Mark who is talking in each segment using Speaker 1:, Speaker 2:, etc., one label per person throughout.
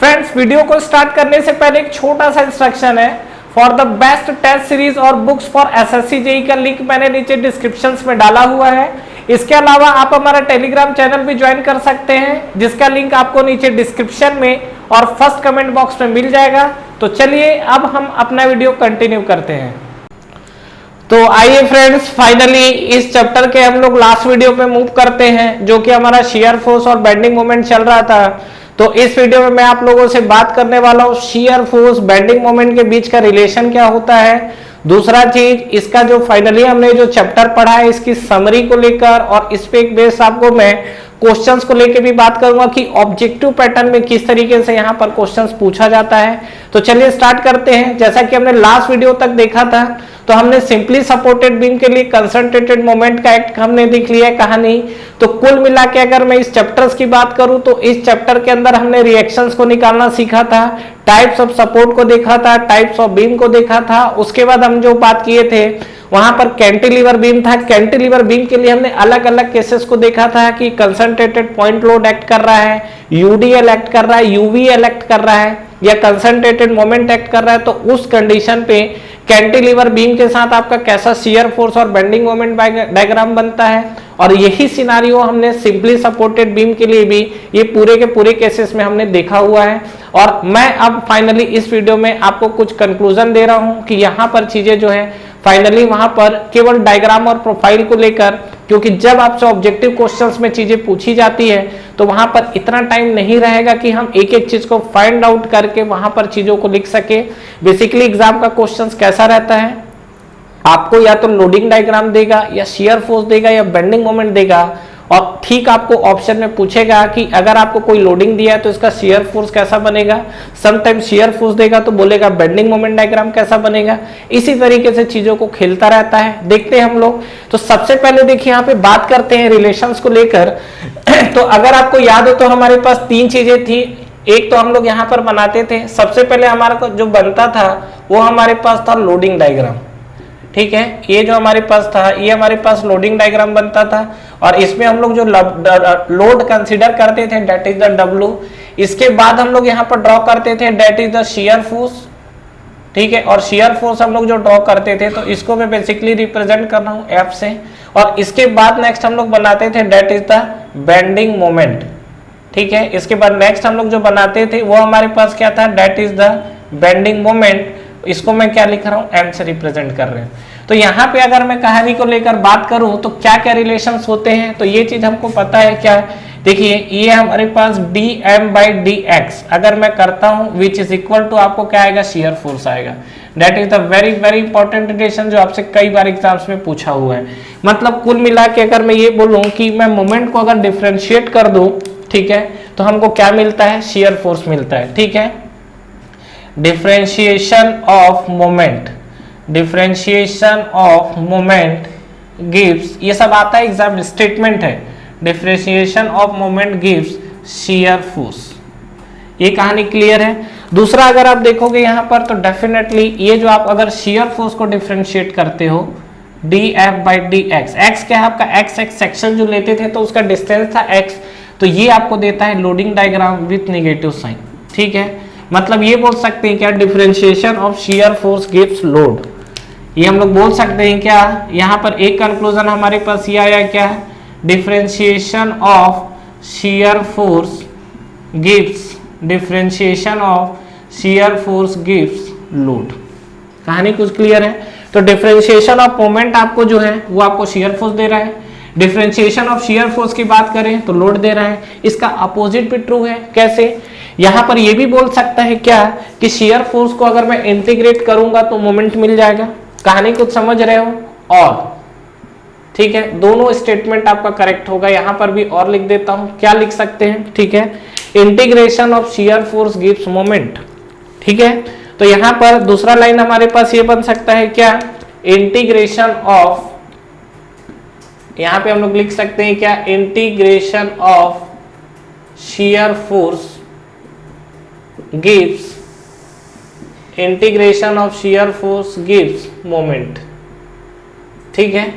Speaker 1: Friends, video को start करने से पहले एक छोटा सा इंस्ट्रक्शन है। For the best test series और बुक्स फॉर एसएससी जेईई का लिंक मैंने नीचे डिस्क्रिप्शन में डाला हुआ है। इसके अलावा आप हमारा टेलीग्राम चैनल भी ज्वाइन कर सकते हैं, जिसका लिंक आपको नीचे डिस्क्रिप्शन में और फर्स्ट कमेंट बॉक्स में मिल जाएगा। तो चलिए अब हम अपना वीडियो कंटिन्यू करते हैं। तो आइए फ्रेंड्स, फाइनली इस चैप्टर के हम लोग लास्ट वीडियो पे मूव करते हैं, जो कि हमारा शियर फोर्स और बेंडिंग मोमेंट चल रहा था। तो इस वीडियो में मैं आप लोगों से बात करने वाला हूँ शियर फोर्स बेंडिंग मोमेंट के बीच का रिलेशन क्या होता है। दूसरा चीज, इसका जो फाइनली हमने जो चैप्टर पढ़ा है इसकी समरी को लेकर, और इस पे एक बेस आपको मैं क्वेश्चंस को लेकर भी बात करूंगा कि ऑब्जेक्टिव पैटर्न में किस तरीके से यहाँ पर क्वेश्चंस पूछा जाता है। तो चलिए स्टार्ट करते हैं। जैसा कि हमने लास्ट वीडियो तक देखा था, तो हमने सिंपली सपोर्टेड बीम के लिए कंसंट्रेटेड मोमेंट का एक्ट हमने देख लिया है कहानी। तो कुल मिला के अगर मैं इस चैप्टर्स की बात करूं तो इस चैप्टर के अंदर हमने रिएक्शंस को निकालना सीखा था, टाइप्स ऑफ सपोर्ट को देखा था, टाइप्स ऑफ बीम को देखा था। उसके बाद हम जो बात किए थे वहां पर कैंटिलीवर बीम था। कैंटिलीवर बीम के लिए हमने अलग अलग केसेस को देखा था कि कंसंट्रेटेड पॉइंट लोड एक्ट कर रहा है, यूडीएल एक्ट कर रहा है, यूवीएल एक्ट कर रहा है, या कंसंट्रेटेड मोमेंट एक्ट कर रहा है। तो उस कंडीशन पे कैंटिलीवर बीम के साथ आपका कैसा शियर फोर्स और बेंडिंग मोमेंट डायग्राम बनता है, और यही सिनारियो हमने सिंपली सपोर्टेड बीम के लिए भी ये पूरे के पूरे केसेस में हमने देखा हुआ है। और मैं अब फाइनली इस वीडियो में आपको कुछ कंक्लूजन दे रहा हूं कि यहाँ पर चीजें जो है फाइनली वहां पर केवल डायग्राम और प्रोफाइल को लेकर, क्योंकि जब आपसे ऑब्जेक्टिव क्वेश्चंस में चीजें पूछी जाती है तो वहां पर इतना टाइम नहीं रहेगा कि हम एक एक चीज को फाइंड आउट करके वहां पर चीजों को लिख सके। बेसिकली एग्जाम का क्वेश्चंस कैसा रहता है, आपको या तो लोडिंग डायग्राम देगा, या शियर फोर्स देगा, या बेंडिंग मोमेंट देगा, और ठीक आपको ऑप्शन में पूछेगा कि अगर आपको कोई लोडिंग दिया है तो इसका शियर फोर्स कैसा बनेगा। समटाइम शियर फोर्स देगा तो बोलेगा बेंडिंग मोमेंट डायग्राम कैसा बनेगा। इसी तरीके से चीजों को खेलता रहता है। देखते हैं हम लोग। तो सबसे पहले देखिए यहाँ पे बात करते हैं रिलेशंस को लेकर। तो अगर आपको याद हो तो हमारे पास तीन चीजें थी। एक तो हम लोग यहाँ पर बनाते थे, सबसे पहले हमारा को जो बनता था वो हमारे पास था लोडिंग डायग्राम। ठीक है, ये जो हमारे पास था ये हमारे पास लोडिंग डायग्राम बनता था, और इसमें हम लोग जो लोड कंसीडर करते थे दैट इज द डब्ल्यू। इसके बाद हम लोग यहाँ पर ड्रॉ करते थे that is the shear force. ठीक है, और शियर फोर्स हम लोग जो ड्रॉ करते थे तो इसको मैं बेसिकली रिप्रेजेंट कर रहा हूँ एफ से। और इसके बाद नेक्स्ट हम लोग बनाते थे that is the bending moment. ठीक है, इसके बाद नेक्स्ट हम लोग जो बनाते थे वो हमारे पास क्या था, that is the bending moment. इसको मैं क्या लिख रहा हूं, एम से रिप्रेजेंट कर रहे हैं। तो यहाँ पे अगर मैं कहानी को लेकर बात करूं तो क्या क्या रिलेशंस होते हैं, तो ये चीज हमको पता है क्या। देखिए ये हमारे पास D M by D X अगर मैं करता हूं विच इज इक्वल टू, आपको क्या आएगा, शियर फोर्स आएगा। That is the very very important relation जो आपसे कई बार एग्जाम्स में पूछा हुआ है। मतलब कुल मिला के अगर मैं ये बोलूं कि मैं मोमेंट को अगर डिफ्रेंशिएट कर दूं, ठीक है, तो हमको क्या मिलता है, शियर फोर्स मिलता है। ठीक है, differentiation of moment, differentiation of moment gives, ये सब आता है एग्जाम स्टेटमेंट है, differentiation of moment gives shear force. ये कहानी क्लियर है। दूसरा अगर आप देखोगे यहाँ पर तो डेफिनेटली ये जो आप अगर शियर फोर्स को डिफरेंशिएट करते हो D F by D x, x क्या है आपका, एक्स एक्स सेक्शन जो लेते थे तो उसका डिस्टेंस था एक्स, तो ये आपको देता है loading diagram with negative sign. ठीक है, मतलब ये बोल सकते हैं क्या, differentiation of shear force gives load. ये हम लोग बोल सकते हैं क्या, यहाँ पर एक कंक्लूजन हमारे पास ये आया क्या, differentiation of shear force gives, differentiation of shear force gives load. कहानी कुछ क्लियर है। तो डिफरेंशिएशन ऑफ मोमेंट आपको जो है वो आपको शियर फोर्स दे रहा है, डिफरेंशिएशन ऑफ शियर फोर्स की बात करें तो लोड दे रहा है। इसका अपोजिट भी ट्रू है। कैसे, यहां पर ये भी बोल सकता है क्या कि शियर फोर्स को अगर मैं इंटीग्रेट करूंगा तो मोमेंट मिल जाएगा। कहानी कुछ समझ रहे हो, और ठीक है, दोनों स्टेटमेंट आपका करेक्ट होगा। यहां पर भी और लिख देता हूं, क्या लिख सकते हैं, ठीक है, integration of shear force gives moment. ठीक है, तो यहां पर दूसरा लाइन हमारे पास ये बन सकता है क्या, इंटीग्रेशन ऑफ, यहां पे हम लोग लिख सकते हैं क्या, integration of shear force gives, integration of shear force gives moment. ठीक है,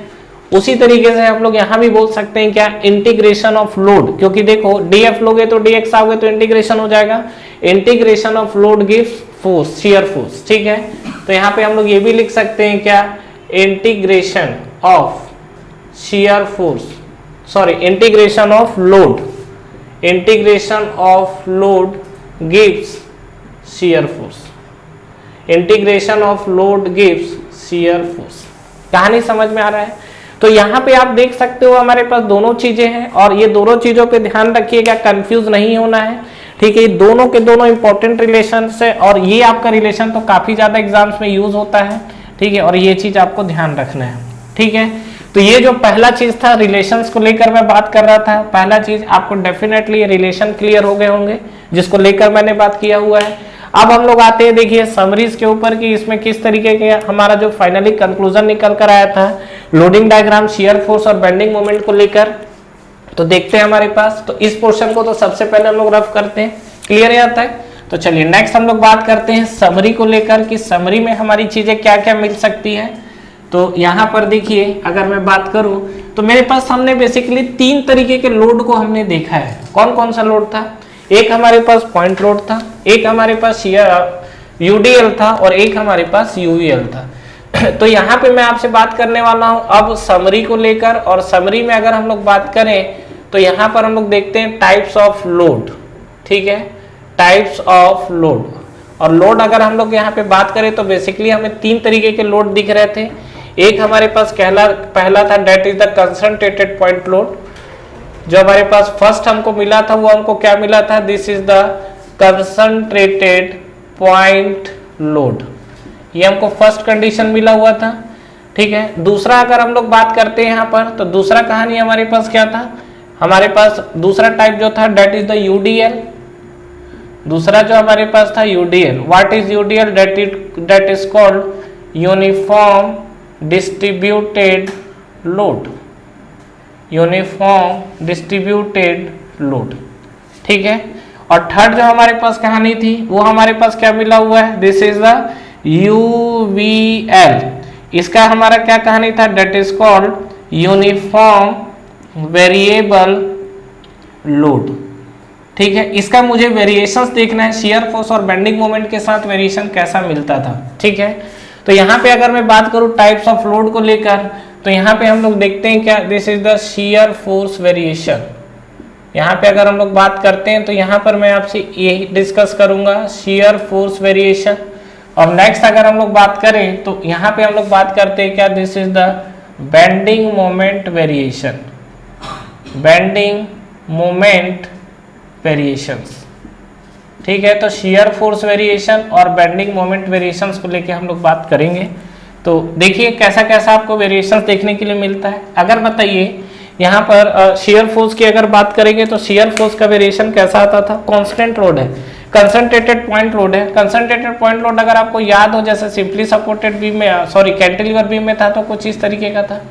Speaker 1: उसी तरीके से हम लोग यहाँ भी बोल सकते हैं क्या, इंटीग्रेशन ऑफ लोड, क्योंकि देखो डीएफ लोगे तो डीएक्स आओगे तो इंटीग्रेशन हो जाएगा, integration of load gives force, shear force, ठीक है। तो यहाँ पे हम लोग ये भी लिख सकते हैं क्या, integration of shear force, sorry integration of load, integration of load gives shear force, integration of load gives shear force. कहानी समझ में आ रहा है? तो यहाँ पे आप देख सकते हो हमारे पास दोनों चीजें हैं, और ये दोनों चीजों पे ध्यान रखिएगा, कंफ्यूज नहीं होना है, ठीक है। ये दोनों के दोनों इंपॉर्टेंट रिलेशन है, और ये आपका रिलेशन तो काफी ज्यादा एग्जाम्स में यूज होता है, ठीक है, और ये चीज आपको ध्यान रखना है, ठीक है। तो ये जो पहला चीज था रिलेशंस को लेकर मैं बात कर रहा था, पहला चीज आपको डेफिनेटली रिलेशन क्लियर हो गए होंगे जिसको लेकर मैंने बात किया हुआ है। अब हम लोग आते हैं देखिए समरीज के ऊपर कि इसमें किस तरीके के हमारा जो फाइनली कंक्लूजन निकल कर आया था लोडिंग डायग्राम, शियर फोर्स और बेंडिंग मोमेंट को लेकर। तो देखते हैं हमारे पास, तो इस पोर्शन को तो सबसे पहले हम लोग रफ करते हैं, क्लियर है यहाँ तक। तो चलिए नेक्स्ट हम लोग बात करते हैं समरी को लेकर कि समरी में हमारी चीजें क्या क्या मिल सकती है। तो यहाँ पर देखिए अगर मैं बात करूं तो मेरे पास हमने बेसिकली 3 तरीके के लोड को हमने देखा है। कौन कौन सा लोड था? एक हमारे पास पॉइंट लोड था, एक हमारे पास यूडीएल था, और एक हमारे पास यूवीएल था। तो यहाँ पे मैं आपसे बात करने वाला हूँ अब समरी को लेकर, और समरी में अगर हम लोग बात करें तो यहाँ पर हम लोग देखते हैं टाइप्स ऑफ लोड, ठीक है, टाइप्स ऑफ लोड। और लोड अगर हम लोग यहाँ पे बात करें तो बेसिकली हमें 3 तरीके के लोड दिख रहे थे। एक हमारे पास पहला था that is the concentrated point load, जो हमारे पास फर्स्ट हमको मिला था वो हमको क्या मिला था, this is the concentrated point load, ये हमको फर्स्ट कंडीशन मिला हुआ था, ठीक है। दूसरा अगर हम लोग बात करते हैं यहाँ पर तो दूसरा कहानी हमारे पास क्या था, हमारे पास दूसरा टाइप जो था डेट इज द यूडीएल, दूसरा जो हमारे पास था UDL. What is UDL? That is called uniform distributed load, uniform distributed load, ठीक है। और थर्ड जो हमारे पास कहानी थी वो हमारे पास क्या मिला हुआ है, दिस इज द यूवीएल। इसका हमारा क्या कहानी था, that is called uniform variable load, ठीक है। इसका मुझे वेरिएशंस देखना है, शियर फोर्स और बेंडिंग मोमेंट के साथ वेरिएशन कैसा मिलता था, ठीक है। तो यहाँ पे अगर मैं बात करूँ टाइप्स ऑफ लोड को लेकर तो यहाँ पे हम लोग देखते हैं क्या, this is the shear force variation. यहाँ पे अगर हम लोग बात करते हैं तो यहाँ पर मैं आपसे यही डिस्कस करूंगा शियर फोर्स वेरिएशन। और नेक्स्ट अगर हम लोग बात करें तो यहाँ पे हम लोग बात करते हैं क्या, this is the bending moment variation, bending moment variations, ठीक है। तो शियर फोर्स वेरिएशन और बेंडिंग मोमेंट वेरिएशंस को लेके हम लोग बात करेंगे। तो देखिए कैसा कैसा आपको वेरिएशंस देखने के लिए मिलता है। अगर बताइए यहाँ पर शियर फोर्स की अगर बात करेंगे तो शियर फोर्स का वेरिएशन कैसा आता था, कांस्टेंट लोड है, कंसंट्रेटेड पॉइंट लोड है। कंसंट्रेटेड पॉइंट लोड अगर आपको याद हो जैसे सिंपली सपोर्टेड बीम में, सॉरी कैंटिलीवर बीम में था तो कुछ इस तरीके का था,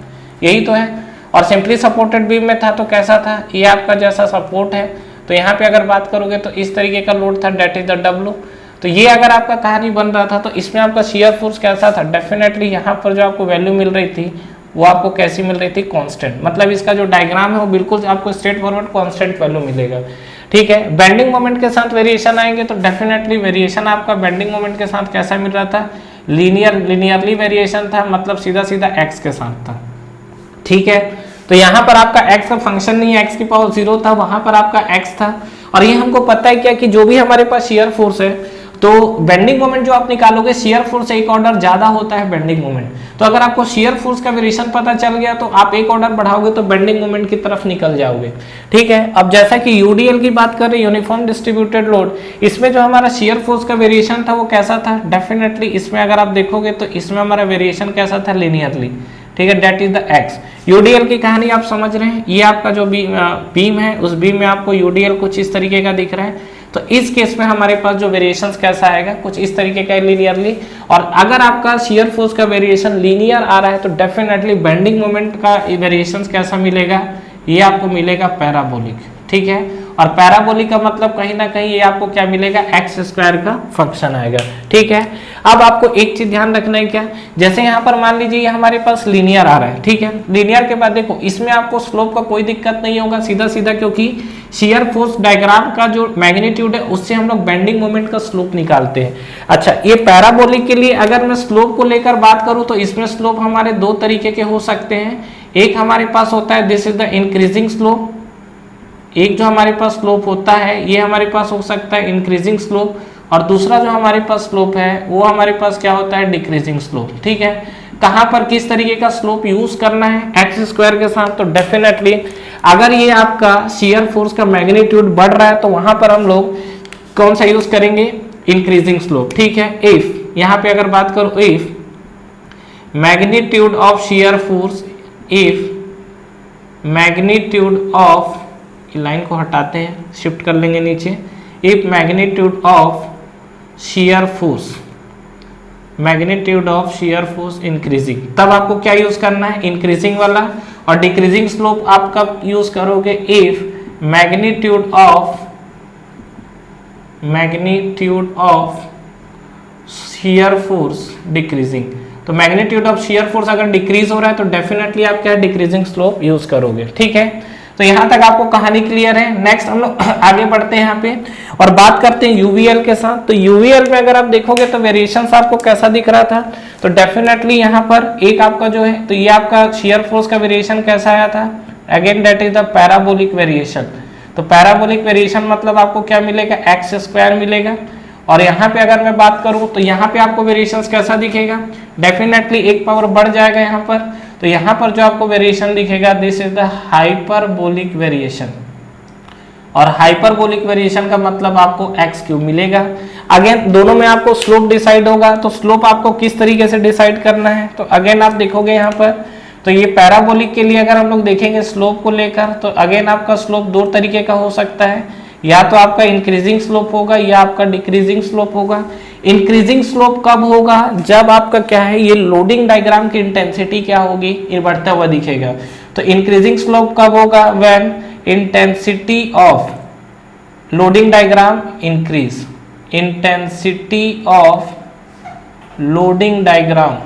Speaker 1: यही तो है। और सिंपली सपोर्टेड बीम में था तो कैसा था, ये आपका जैसा सपोर्ट है। तो यहाँ पे अगर बात करोगे तो इस तरीके का लोड था, डेट इज द डब्ल्यू। तो ये अगर आपका कहानी बन रहा था तो इसमें आपका शियर फोर्स कैसा था, डेफिनेटली यहाँ पर जो आपको वैल्यू मिल रही थी वो आपको कैसी मिल रही थी, कांस्टेंट। मतलब इसका जो डायग्राम है वो बिल्कुल आपको स्ट्रेट फॉरवर्ड कांस्टेंट वैल्यू मिलेगा, ठीक है। बेंडिंग मोमेंट के साथ वेरिएशन आएंगे तो डेफिनेटली वेरिएशन आपका बेंडिंग मोमेंट के साथ कैसा मिल रहा था, लीनियरली वेरिएशन था, मतलब सीधा सीधा एक्स के साथ था, ठीक है। तो यहाँ पर आपका x का फंक्शन नहीं है, x की पावर 0 था, वहां पर आपका x था। और ये हमको पता है क्या कि जो भी हमारे पास शियर फोर्स है तो बेंडिंग मोमेंट जो आप निकालोगे शियर फोर्स से एक ऑर्डर ज्यादा होता है बेंडिंग मोमेंट। तो अगर आपको शियर फोर्स का वेरिएशन पता चल गया तो आप एक ऑर्डर बढ़ाओगे तो बेंडिंग मोमेंट की तरफ निकल जाओगे, ठीक है। अब जैसा कि यूडीएल की बात कर रहे हैं, यूनिफॉर्म डिस्ट्रीब्यूटेड लोड, इसमें जो हमारा शियर फोर्स का वेरिएशन था वो कैसा था, डेफिनेटली इसमें अगर आप देखोगे तो इसमें हमारा वेरिएशन कैसा था, लीनियरली, ठीक है, that is the X. UDL की कहानी आप समझ रहे हैं, ये आपका जो बीम है उस बीम में आपको यूडीएल कुछ इस तरीके का दिख रहा है। तो इस केस में हमारे पास जो वेरिएशंस कैसा आएगा, कुछ इस तरीके का लीनियरली। और अगर आपका शियर फोर्स का वेरिएशन लीनियर आ रहा है तो डेफिनेटली बेंडिंग मोमेंट का वेरिएशंस कैसा मिलेगा, ये आपको मिलेगा पैराबोलिक, ठीक है। और पैराबोलिक का मतलब कहीं ना कहीं ये आपको क्या मिलेगा, एक्स स्क्वायर का फंक्शन आएगा। ठीक है, अब आपको एक चीज ध्यान रखना है क्या, जैसे यहाँ पर मान लीजिए हमारे पास लीनियर आ रहा है, ठीक है, लीनियर के बाद देखो इसमें आपको स्लोप का कोई दिक्कत नहीं होगा, सीधा सीधा, क्योंकि शियर फोर्स डायग्राम का जो मैग्नीट्यूड है उससे हम लोग बेंडिंग मोमेंट का स्लोप निकालते हैं। अच्छा, ये पैराबोलिक के लिए अगर मैं स्लोप को लेकर बात करूं तो इसमें स्लोप हमारे दो तरीके के हो सकते हैं। एक हमारे पास होता है this is the increasing slope, एक जो हमारे पास स्लोप होता है ये हमारे पास हो सकता है इंक्रीजिंग स्लोप, और दूसरा जो हमारे पास स्लोप है वो हमारे पास क्या होता है, डिक्रीजिंग स्लोप। ठीक है, कहां पर किस तरीके का स्लोप यूज करना है एक्स स्क्वायर के साथ, तो डेफिनेटली अगर ये आपका शियर फोर्स का मैग्नीट्यूड बढ़ रहा है तो वहां पर हम लोग कौन सा यूज करेंगे, इंक्रीजिंग स्लोप। ठीक है, इफ यहाँ पे अगर बात करो, if magnitude of shear force, if magnitude of, line को हटाते हैं, शिफ्ट कर लेंगे नीचे, if magnitude of shear force, magnitude of shear force increasing, तब आपको क्या यूज करना है, इंक्रीजिंग वाला। और डिक्रीजिंग स्लोप आप कब यूज करोगे, if magnitude of shear force decreasing. तो मैग्नीट्यूड ऑफ शियर फोर्स अगर डिक्रीज हो रहा है तो डेफिनेटली आप क्या डिक्रीजिंग स्लोप यूज करोगे। ठीक है, तो यहां तक आपको कहानी क्लियर है। नेक्स्ट हम लोग आगे बढ़ते हैं यहाँ पे और बात करते हैं यूवीएल के साथ। तो यूवीएल में अगर आप देखोगे तो वेरिएशंस आपको कैसा दिख रहा था, तो डेफिनेटली यहाँ पर एक आपका जो है, तो ये आपका शियर फोर्स का वेरिएशन कैसा आया था, again that is the parabolic variation. तो पैराबोलिक वेरिएशन मतलब आपको क्या मिलेगा, एक्स स्क्वायर मिलेगा। और यहाँ पे अगर मैं बात करूँ तो यहाँ पे आपको वेरिएशंस कैसा दिखेगा, डेफिनेटली एक पावर बढ़ जाएगा यहाँ पर। तो यहाँ पर जो आपको वेरिएशन दिखेगा this is the hyperbolic variation, और हाइपरबोलिक वेरिएशन का मतलब आपको एक्स क्यूब मिलेगा। अगेन दोनों में आपको स्लोप डिसाइड होगा, तो स्लोप आपको किस तरीके से डिसाइड करना है, तो अगेन आप देखोगे यहाँ पर, तो ये पैराबोलिक के लिए अगर हम लोग देखेंगे स्लोप को लेकर, तो अगेन आपका स्लोप दो तरीके का हो सकता है, या तो आपका इंक्रीजिंग स्लोप होगा या आपका डिक्रीजिंग स्लोप होगा। इंक्रीजिंग स्लोप कब होगा, जब आपका क्या है, ये लोडिंग डायग्राम की इंटेंसिटी क्या होगी, ये बढ़ता हुआ दिखेगा। तो इंक्रीजिंग स्लोप कब होगा, when intensity of loading diagram increase, intensity of loading diagram,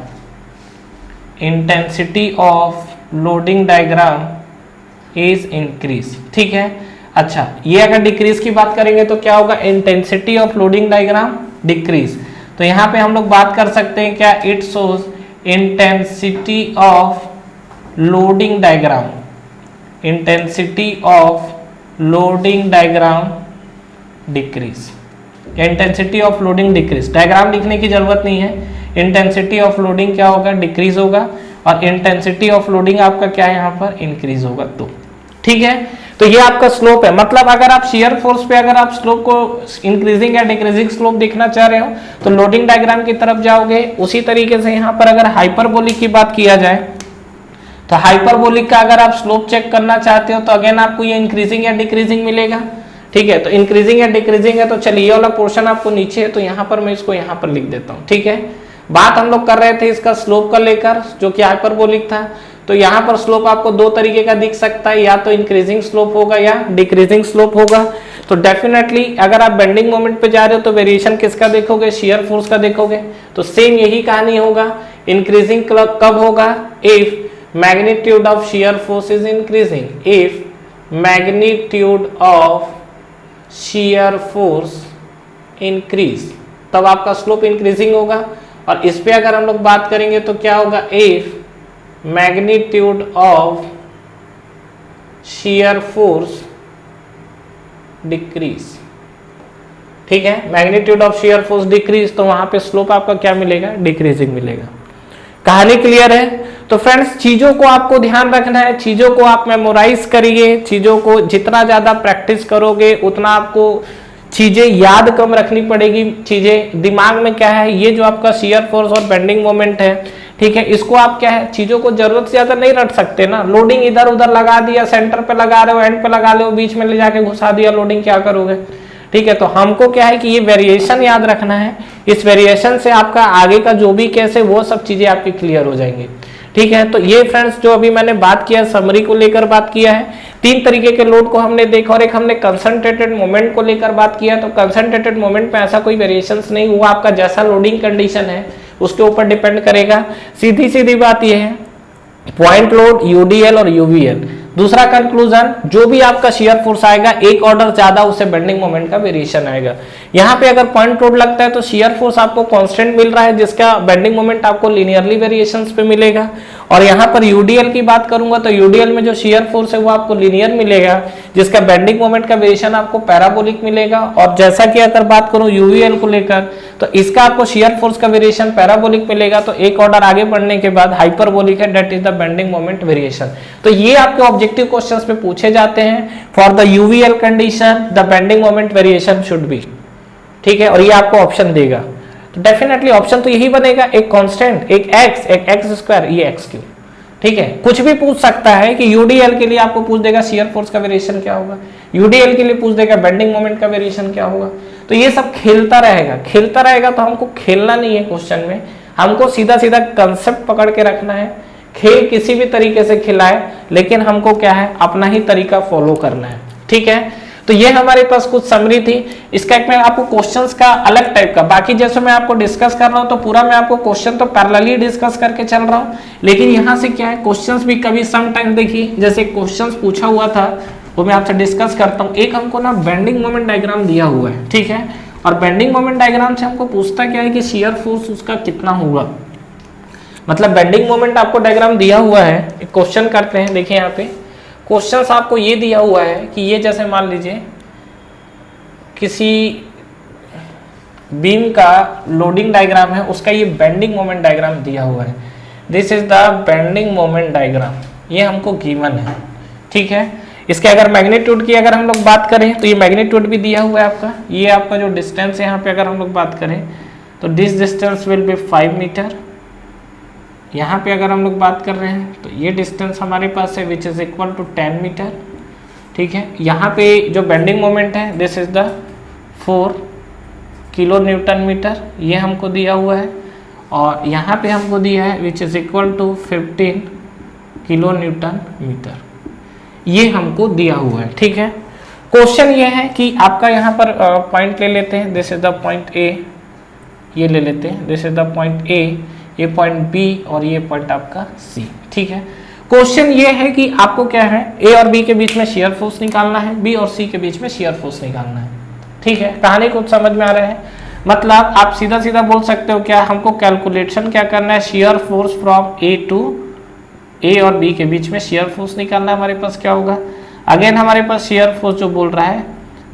Speaker 1: intensity of loading diagram is increase. ठीक है, अच्छा, ये अगर डिक्रीज की बात करेंगे तो क्या होगा, intensity of loading diagram decrease. तो यहाँ पे हम लोग बात कर सकते हैं क्या, it shows intensity of loading diagram, intensity of loading diagram decrease, intensity of loading decrease. Diagram लिखने की जरूरत नहीं है, इंटेंसिटी ऑफ लोडिंग क्या होगा, डिक्रीज होगा, और इंटेंसिटी ऑफ लोडिंग आपका क्या है यहाँ पर, इंक्रीज होगा। तो ठीक है, तो ये आपका स्लोप है। मतलब अगर आप शियर फोर्स पे अगर आप स्लोप को इंक्रीजिंग या डिक्रीजिंग स्लोप देखना चाह रहे हो तो लोडिंग डायग्राम की तरफ जाओगे। उसी तरीके से यहाँ पर अगर हाइपरबोलिक की बात किया जाए तो हाइपरबोलिक का अगर आप स्लोप चेक करना चाहते हो तो अगेन आपको ये इंक्रीजिंग या डिक्रीजिंग मिलेगा। ठीक है, तो इंक्रीजिंग या डिक्रीजिंग है तो चलिए ये वाला पोर्शन आपको नीचे है, तो यहाँ पर मैं इसको यहाँ पर लिख देता हूँ। ठीक है, बात हम लोग कर रहे थे इसका स्लोप का लेकर जो कि हाइपरबोलिक था। तो यहाँ पर स्लोप आपको दो तरीके का दिख सकता है, या तो इंक्रीजिंग स्लोप होगा या डिक्रीजिंग स्लोप होगा। तो डेफिनेटली अगर आप बेंडिंग मोमेंट पे जा रहे हो तो वेरिएशन किसका देखोगे, शियर फोर्स का देखोगे। तो सेम यही कहानी होगा, इंक्रीजिंग कब होगा, if magnitude of shear force is increasing, if magnitude of shear force increase, तब आपका स्लोप इंक्रीजिंग होगा। और इस पे अगर हम लोग बात करेंगे तो क्या होगा, if magnitude of shear force decrease. ठीक है, magnitude of shear force decrease, तो वहां पे स्लोप आपका क्या मिलेगा, डिक्रीजिंग मिलेगा। कहानी क्लियर है। तो फ्रेंड्स चीजों को आपको ध्यान रखना है, चीजों को आप मेमोराइज करिए, चीजों को जितना ज्यादा प्रैक्टिस करोगे उतना आपको चीजें याद कम रखनी पड़ेगी। चीजें दिमाग में क्या है, ये जो आपका शियर फोर्स और बेंडिंग मोमेंट है, ठीक है, इसको आप क्या है, चीजों को जरूरत से ज्यादा नहीं रट सकते ना। लोडिंग इधर उधर लगा दिया, सेंटर पे लगा रहे हो, एंड पे लगा रहे हो, बीच में ले जाके घुसा दिया लोडिंग, क्या करोगे। ठीक है, तो हमको क्या है कि ये वेरिएशन याद रखना है। इस वेरिएशन से आपका आगे का जो भी केस है वो सब चीजें आपकी क्लियर हो जाएंगी। ठीक है, तो ये फ्रेंड्स जो अभी मैंने बात किया समरी को लेकर बात किया है। तीन तरीके के लोड को हमने देखा और एक हमने कंसंट्रेटेड मोमेंट को लेकर बात किया। तो कंसंट्रेटेड मोमेंट में ऐसा कोई वेरिएशंस नहीं हुआ, आपका जैसा लोडिंग कंडीशन है उसके ऊपर डिपेंड करेगा। सीधी सीधी बात यह है, पॉइंट लोड, यूडीएल और यूवीएल। दूसरा कंक्लूजन, जो भी आपका शियर फोर्स आएगा एक ऑर्डर ज्यादा उससे बेंडिंग मोमेंट का वेरिएशन आएगा। यहाँ पे अगर पॉइंट लोड लगता है तो शियर फोर्स आपको कांस्टेंट मिल रहा है, जिसका बेंडिंग मोमेंट आपको लिनियरली वेरिएशंस पे मिलेगा। और यहाँ पर यूडीएल की बात करूंगा तो यूडीएल में जो शियर फोर्स है वो आपको लिनियर मिलेगा, जिसका बेंडिंग मोमेंट का वेरिएशन आपको पैराबोलिक मिलेगा। और जैसा कि अगर बात करूं यूवीएल को लेकर तो इसका आपको शियर फोर्स का वेरिएशन पैराबोलिक मिलेगा, तो एक ऑर्डर आगे बढ़ने के बाद हाइपरबोलिक है, that is the bending moment variation. तो ये आपके ऑब्जेक्टिव क्वेश्चंस पे पूछे जाते हैं। For the UVL condition the bending moment variation should be, ठीक है, और ये आपको ऑप्शन देगा। तो डेफिनेटली ऑप्शन तो यही बनेगा, एक कांस्टेंट, एक एक्स, एक एक्स स्क्वायर, ये एक्स क्यूब, ठीक है। कुछ भी पूछ सकता है कि यूडीएल के लिए आपको पूछ देगा शियर फोर्स का वेरिएशन क्या होगा, यूडीएल के लिए पूछ देगा बेंडिंग मोमेंट का वेरिएशन क्या होगा। तो ये सब खेलता रहेगा। तो हमको खेलना नहीं है क्वेश्चन में, हमको सीधा सीधा कंसेप्ट पकड़ के रखना है। खेल किसी भी तरीके से खिलाए, लेकिन हमको क्या है, अपना ही तरीका फॉलो करना है, ठीक है। तो ये हमारे पास कुछ समरी थी। इसका एक मैं आपको क्वेश्चंस का अलग टाइप का, बाकी जैसे मैं आपको डिस्कस कर रहा हूं तो पूरा मैं आपको क्वेश्चन तो पैरेलली डिस्कस करके चल रहा हूं, लेकिन यहां से क्या है, क्वेश्चंस भी कभी सम टाइम देखिए, जैसे क्वेश्चंस पूछा हुआ था वो मैं आपसे डिस्कस करता हूं। एक हमको ना बेंडिंग मोमेंट डायग्राम दिया हुआ है, ठीक है, और बेंडिंग मोमेंट डायग्राम से हमको पूछता क्या है कि शियर फोर्स उसका कितना होगा। मतलब बेंडिंग मोमेंट आपको डायग्राम दिया हुआ है, एक क्वेश्चन करते हैं। देखिए यहाँ पे क्वेश्चन आपको ये दिया हुआ है कि ये जैसे मान लीजिए किसी बीम का लोडिंग डायग्राम है, उसका ये बेंडिंग मोमेंट डायग्राम दिया हुआ है। This is the bending moment diagram, ये हमको गिवन है, ठीक है। इसके अगर मैग्नीट्यूड की अगर हम लोग बात करें तो ये मैग्नीट्यूड भी दिया हुआ है आपका। ये आपका जो डिस्टेंस है यहाँ पे अगर हम लोग बात करें तो this distance will be 5 metre. यहाँ पे अगर हम लोग बात कर रहे हैं तो ये डिस्टेंस हमारे पास है which is equal to 10 metre, ठीक है। यहाँ पे जो बेंडिंग मोमेंट है this is the 4 kilo newton metre, ये हमको दिया हुआ है। और यहाँ पे हमको दिया है which is equal to 15 kilo newton metre, ये हमको दिया हुआ है, ठीक है। क्वेश्चन ये है कि आपका यहाँ पर पॉइंट ले लेते हैं, this is the point A, ये ले लेते हैं, this is the point A, ये पॉइंट बी और ये पॉइंट आपका सी, ठीक है। क्वेश्चन ये है कि आपको क्या है, ए और बी के बीच में शियर फोर्स निकालना है, बी और सी के बीच में शियर फोर्स निकालना है, ठीक है। कहानी कुछ समझ में आ रहा है। मतलब आप सीधा सीधा बोल सकते हो क्या, हमको कैलकुलेशन क्या करना है, shear force from A to, A और बी के बीच में शियर फोर्स निकालना है। हमारे पास क्या होगा, अगेन हमारे पास शियर फोर्स जो बोल रहा है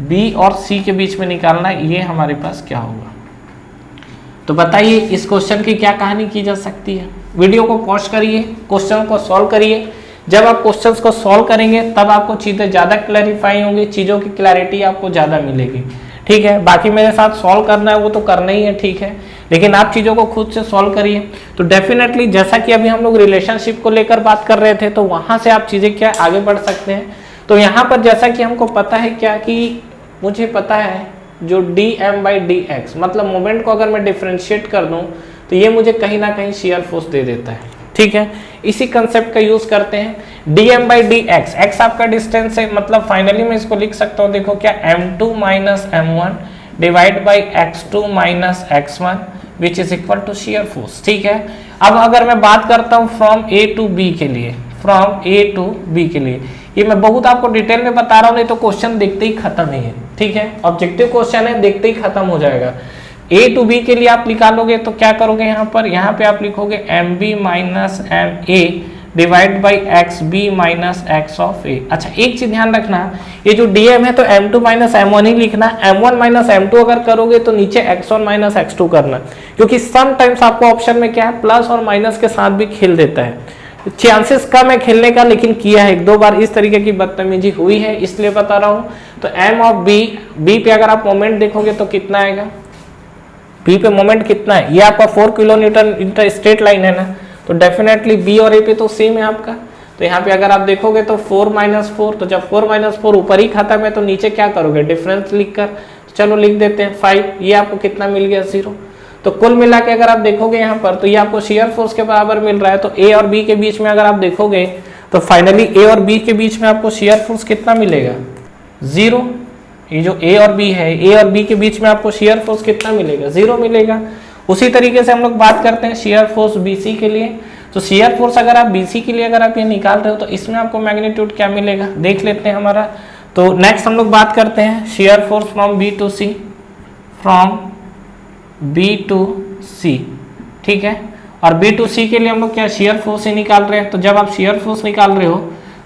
Speaker 1: बी और सी के बीच में निकालना है, ये हमारे पास क्या होगा। तो बताइए इस क्वेश्चन की क्या कहानी की जा सकती है। वीडियो को पॉज करिए, क्वेश्चन को सॉल्व करिए। जब आप क्वेश्चंस को सॉल्व करेंगे तब आपको चीजें ज्यादा क्लैरिफाई होंगी, चीजों की क्लैरिटी आपको ज्यादा मिलेगी, ठीक है। बाकी मेरे साथ सॉल्व करना है वो तो करना ही है, ठीक है, लेकिन आप चीजों को खुद से सॉल्व करिए। तो डेफिनेटली जैसा कि अभी हम लोग रिलेशनशिप को लेकर बात कर रहे थे, तो वहां से आप चीजें क्या आगे बढ़ सकते हैं। तो यहाँ पर जैसा कि हमको पता है क्या, कि मुझे पता है जो dm/dx, मतलब मोमेंट को अगर मैं डिफरेंशिएट कर दूं तो ये मुझे कहीं ना कहीं शियर फोर्स दे देता है, ठीक है। इसी कंसेप्ट का यूज करते हैं। dm/dx, x आपका डिस्टेंस है, मतलब फाइनली मैं इसको लिख सकता हूँ, देखो क्या, m2 - m1 divide by x2 - x1 which is equal to shear force, ठीक है। अब अगर मैं बात करता हूँ फ्रॉम ए टू बी के लिए, फ्रॉम ए टू बी के लिए, ये मैं बहुत आपको डिटेल में बता रहा हूँ, नहीं तो क्वेश्चन देखते ही खत्म ही है, ठीक है। ऑब्जेक्टिव क्वेश्चन है, देखते ही खत्म हो जाएगा। ए टू बी के लिए आप निकालोगे तो क्या करोगे, यहाँ पे आप लिखोगे mb - ma divide by xb - x of a। अच्छा एक चीज ध्यान रखना, ये जो dm है तो m2 - m1 ही लिखना, m1 - m2 अगर करोगे तो नीचे x1 - x2 करना, क्योंकि सम टाइम्स आपको ऑप्शन में क्या है, प्लस और माइनस के साथ भी खेल देता है। चांसेस कम है खेलने का, लेकिन किया है, 1-2 बार इस तरीके की बदतमीजी हुई है, इसलिए बता रहा हूं। तो m ऑफ b पे अगर आप मोमेंट देखोगे तो कितना आएगा, b पे मोमेंट कितना है, ये आपका 4 kilo Newton inter straight line है ना, तो डेफिनेटली b और a पे तो सेम है आपका। तो यहाँ पे अगर आप देखोगे तो 4 - 4, तो जब 4 - 4 ऊपर ही खत्म है तो नीचे क्या करोगे, डिफरेंस लिखकर, चलो लिख देते हैं 5, ये आपको कितना मिल गया, 0। तो कुल मिला के अगर आप देखोगे यहाँ पर तो ये आपको शियर फोर्स के बराबर मिल रहा है। तो ए और बी के बीच में अगर आप देखोगे तो फाइनली ए और बी के बीच में आपको शियर फोर्स कितना मिलेगा? 0। ये जो ए और बी है, ए और बी के बीच में आपको शियर फोर्स कितना मिलेगा? 0 मिलेगा। उसी तरीके से हम लोग बात करते हैं शियर फोर्स बीसी के लिए। तो शियर फोर्स अगर आप बीसी के लिए अगर आप ये निकाल रहे हो तो इसमें आपको मैग्नीट्यूड क्या मिलेगा देख लेते हैं हमारा। तो नेक्स्ट हम लोग बात करते हैं shear force from B to C, from B to C, ठीक है। और बी टू सी के लिए हम लोग क्या शियर फोर्स ही निकाल रहे हैं। तो जब आप शियर फोर्स निकाल रहे हो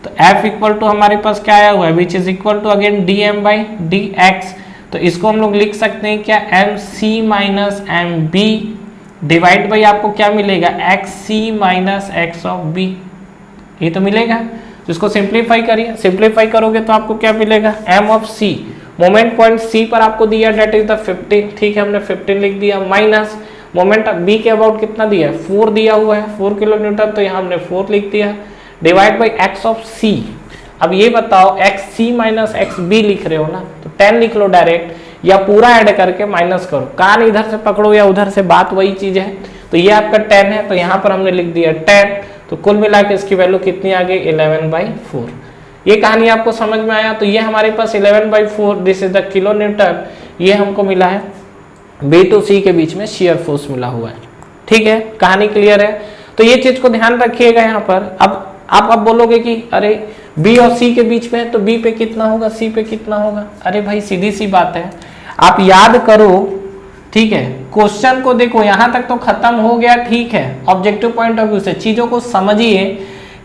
Speaker 1: तो F इक्वल टू हमारे पास क्या आया हुआ है, which is equal to again D M by D X. तो इसको हम लोग लिख सकते हैं क्या, M C minus M B divide by आपको क्या मिलेगा, X C minus X of B, ये तो मिलेगा। तो इसको सिंप्लीफाई करिए, सिंप्लीफाई करोगे तो आपको क्या मिलेगा, M of C, moment point C पर आपको दिया डेट इज द 15, ठीक है, हमने 15 लिख दिया, माइनस मोमेंट बी के अबाउट कितना दिया है, 4 दिया हुआ है, 4 किलो न्यूटन, तो यहाँ हमने 4 लिख दिया, डिवाइड बाई एक्स ऑफ सी। अब ये बताओ x C minus x B लिख रहे हो ना, तो 10 लिख लो डायरेक्ट, या पूरा ऐड करके माइनस करो, कान इधर से पकड़ो या उधर से, बात वही चीज है। तो ये आपका 10 है, तो यहाँ पर हमने लिख दिया 10, तो कुल मिला के इसकी वैल्यू कितनी आ गई, 11/4। ये कहानी आपको समझ में आया। तो ये हमारे पास 11/4, this is the kilo Newton, ये हमको मिला है बी टू सी के बीच में शियर फोर्स मिला हुआ है, ठीक है, कहानी क्लियर है। तो ये चीज को ध्यान रखिएगा यहाँ पर। अब आप बोलोगे कि अरे बी और सी के बीच में है तो बी पे कितना होगा, सी पे कितना होगा। अरे भाई सीधी सी बात है, आप याद करो, ठीक है, क्वेश्चन को देखो, यहां तक तो खत्म हो गया, ठीक है, ऑब्जेक्टिव पॉइंट ऑफ व्यू से चीजों को समझिए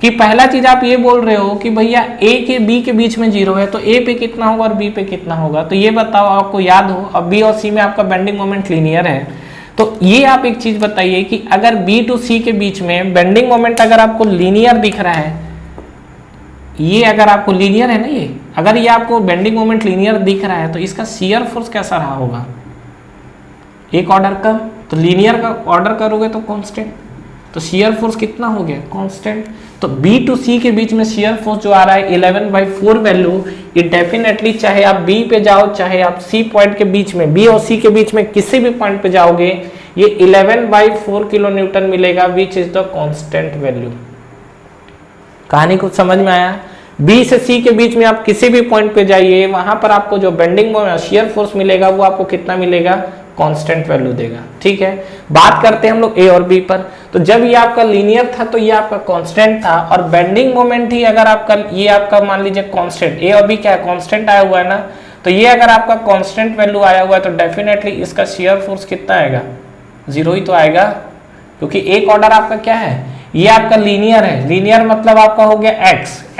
Speaker 1: कि पहला चीज आप ये बोल रहे हो कि भैया ए के बी के बीच में 0 है, तो ए पे कितना होगा और बी पे कितना होगा। तो ये बताओ, आपको याद हो, अब बी और सी में आपका बेंडिंग मोमेंट लीनियर है, तो ये आप एक चीज बताइए कि अगर बी टू सी के बीच में बेंडिंग मोमेंट अगर आपको लीनियर दिख रहा है, ये अगर आपको लीनियर है ना, ये अगर ये आपको बेंडिंग मोमेंट लीनियर दिख रहा है तो इसका शियर फोर्स कैसा रहा होगा, एक ऑर्डर कम। तो लीनियर का ऑर्डर करोगे तो कांस्टेंट, तो शियर फोर्स कितना हो गया, कांस्टेंट। तो बी टू सी के बीच में शियर फोर्स जो आ रहा है 11/4 वैल्यू, ये डेफिनेटली चाहे आप बी पे जाओ चाहे आप सी पॉइंट के बीच में, बी और सी के बीच में किसी भी पॉइंट पे जाओगे, ये 11/4 किलो न्यूटन मिलेगा, which is the constant value. कहानी कुछ समझ में आया। बी से सी के बीच में आप किसी भी पॉइंट पे जाइए, वहां पर आपको जो बेंडिंग शियर फोर्स मिलेगा वो आपको कितना मिलेगा, कांस्टेंट वैल्यू देगा, ठीक है। बात करते हैं हम लोग ए और बी पर। तो जब ये आपका लीनियर था तो ये आपका कांस्टेंट था, और बेंडिंग मोमेंट ही अगर आपका, ये आपका मान लीजिए कांस्टेंट, ए और बी क्या है, कांस्टेंट आया हुआ है ना, तो ये अगर आपका कांस्टेंट वैल्यू आया हुआ है तो डेफिनेटली इसका शियर फोर्स कितना आएगा, 0 ही तो आएगा, क्योंकि एक ऑर्डर आपका क्या है, ये आपका लीनियर है, लीनियर मतलब आपका हो गया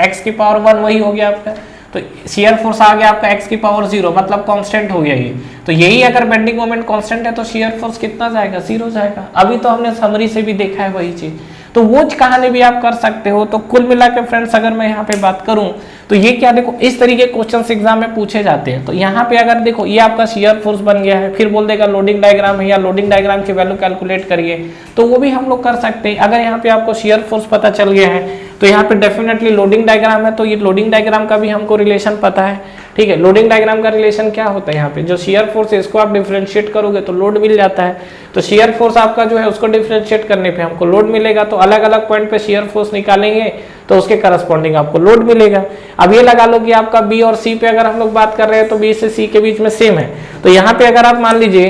Speaker 1: x की पावर 1 वही हो गया आपका, तो शियर फोर्स आ गया आपका x की पावर 0, मतलब कांस्टेंट हो गया ये। तो यही अगर बेंडिंग मोमेंट कांस्टेंट है तो शियर फोर्स कितना जाएगा, 0 जाएगा। अभी तो हमने समरी से भी देखा है वही चीज, तो वो कहानी भी आप कर सकते हो। तो कुल मिला के फ्रेंड्स अगर मैं यहाँ पे बात करूं तो ये क्या, देखो इस तरीके क्वेश्चंस एग्जाम में पूछे जाते हैं। तो यहाँ पे अगर देखो ये आपका शियर फोर्स बन गया है, फिर बोल देगा लोडिंग डायग्राम है या लोडिंग डायग्राम की वैल्यू कैलकुलेट करिए, तो वो भी हम लोग कर सकते हैं। अगर यहाँ पे आपको शियर फोर्स पता चल गया है तो यहाँ पे डेफिनेटली लोडिंग डायग्राम है, तो ये लोडिंग डायग्राम का भी हमको रिलेशन पता है, ठीक है। लोडिंग डायग्राम का रिलेशन क्या होता है, यहाँ पे जो शियर फोर्स है इसको आप डिफरेंशिएट करोगे तो लोड मिल जाता है। तो शियर फोर्स आपका जो है उसको डिफरेंशिएट करने पे हमको लोड मिलेगा, तो अलग अलग पॉइंट पे शियर फोर्स निकालेंगे तो उसके करस्पॉन्डिंग आपको लोड मिलेगा। अब ये लगा लो कि आपका बी और सी पे अगर हम लोग बात कर रहे हैं तो बी से सी के बीच में सेम है, तो यहाँ पे अगर आप मान लीजिए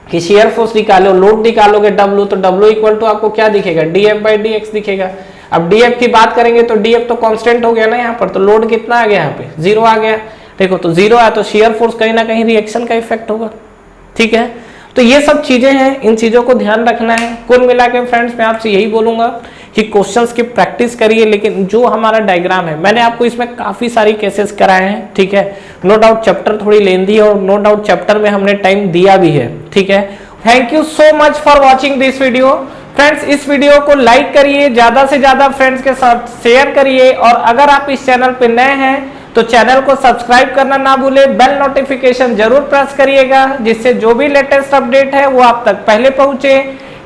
Speaker 1: कि शियर फोर्स निकालो, लोड निकालोगे W, तो W इक्वल टू आपको क्या दिखेगा, dF/dx दिखेगा। अब dF की बात करेंगे तो dF तो कांस्टेंट हो गया ना यहाँ पर, तो लोड कितना आ गया यहाँ पे, 0 आ गया। देखो तो 0 आया तो शियर फोर्स कहीं ना कहीं रिएक्शन का इफेक्ट होगा, ठीक है। तो ये सब चीजें हैं, इन चीजों को ध्यान रखना है। कुल मिला के फ्रेंड्स मैं आपसे यही बोलूंगा कि क्वेश्चंस की प्रैक्टिस करिए, लेकिन जो हमारा डायग्राम है मैंने आपको इसमें काफी सारी केसेस कराए हैं, ठीक है। नो डाउट चैप्टर थोड़ी लेंथी है और नो डाउट चैप्टर में हमने टाइम दिया भी है, ठीक है। Thank you so much for watching this video. Friends इस वीडियो को लाइक करिए, ज्यादा से ज्यादा फ्रेंड्स के साथ शेयर करिए, और अगर आप इस चैनल पे नए हैं तो चैनल को सब्सक्राइब करना ना भूलें, बेल नोटिफिकेशन जरूर प्रेस करिएगा, जिससे जो भी लेटेस्ट अपडेट है वो आप तक पहले पहुंचे।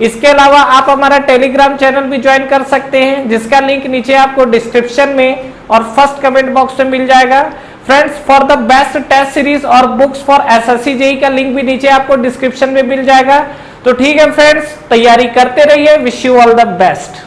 Speaker 1: इसके अलावा आप हमारा टेलीग्राम चैनल भी ज्वाइन कर सकते हैं, जिसका लिंक नीचे आपको डिस्क्रिप्शन में और फर्स्ट कमेंट बॉक्स में मिल जाएगा। Friends for the best test series और बुक्स फॉर एसएससी जेईई का लिंक भी नीचे आपको डिस्क्रिप्शन में मिल जाएगा। तो ठीक है फ्रेंड्स, तैयारी करते रहिए। Wish you all the best.